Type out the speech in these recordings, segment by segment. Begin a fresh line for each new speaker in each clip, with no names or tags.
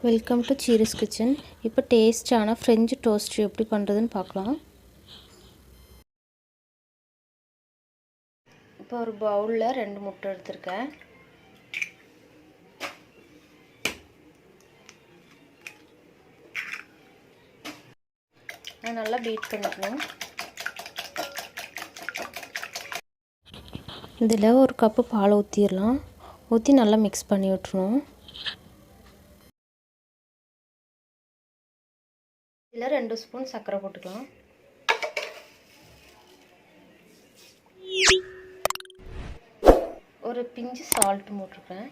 Welcome to Cheeruskitchen. இப்போ டேஸ்டான French toast எப்படி பண்ணுறதுன்னு பார்க்கலாம். இப்போ ஒரு பவுலில் 2 முட்டை எடுத்துருக்கேன். நான் நல்லா பீட் பண்ணிக்கணும். இதில் ஒரு கப்பு பால் ஊற்றிடலாம். ஊற்றி நல்லா மிக்ஸ் பண்ணி விட்டுருணும். இதில் 2 ஸ்பூன் சர்க்கரை போட்டுக்கலாம். ஒரு பிஞ்சு சால்ட் போட்டிருக்கேன்.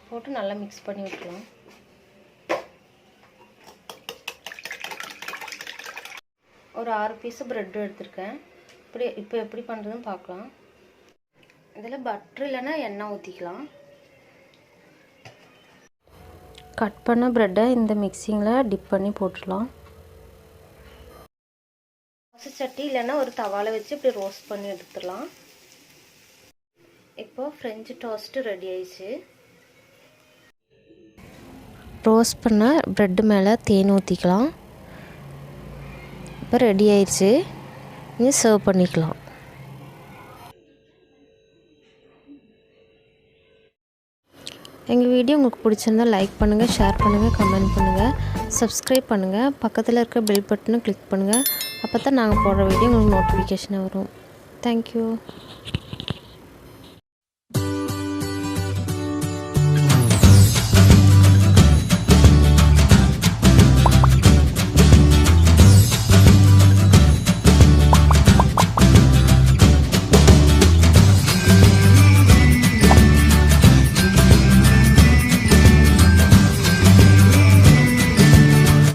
போட்டு நல்லா மிக்ஸ் பண்ணி விட்டுக்கலாம். ஒரு 6 பீஸ் பிரெட் எடுத்திருக்கேன். இப்போ எப்படி பண்ணுறதுன்னு பார்க்கலாம். இதில் பட்டர் இல்லைன்னா எண்ணெய் ஊற்றிக்கலாம். கட் பண்ண ப்ரெட்டை இந்த மிக்சிங்கில் டிப் பண்ணி போட்டுடலாம். சட்டி இல்லைன்னா ஒரு தவாவில் வச்சு இப்படி ரோஸ்ட் பண்ணி எடுத்துடலாம். இப்போ ஃப்ரெஞ்சு டோஸ்ட்டு ரெடி ஆயிடுச்சு. ரோஸ்ட் பண்ண ப்ரெட்டு மேலே தேன் ஊற்றிக்கலாம். இப்போ ரெடி ஆயிடுச்சு. இனி சர்வ் பண்ணிக்கலாம். எங்கள் வீடியோ உங்களுக்கு பிடிச்சிருந்தால் லைக் பண்ணுங்கள், ஷேர் பண்ணுங்கள், கமெண்ட் பண்ணுங்கள், சப்ஸ்கிரைப் பண்ணுங்கள். பக்கத்தில் இருக்க பெல் பட்டனை கிளிக் பண்ணுங்கள். அப்போ தான் நாங்கள் போடுற வீடியோ உங்களுக்கு நோட்டிஃபிகேஷன் வரும். தேங்க்யூ.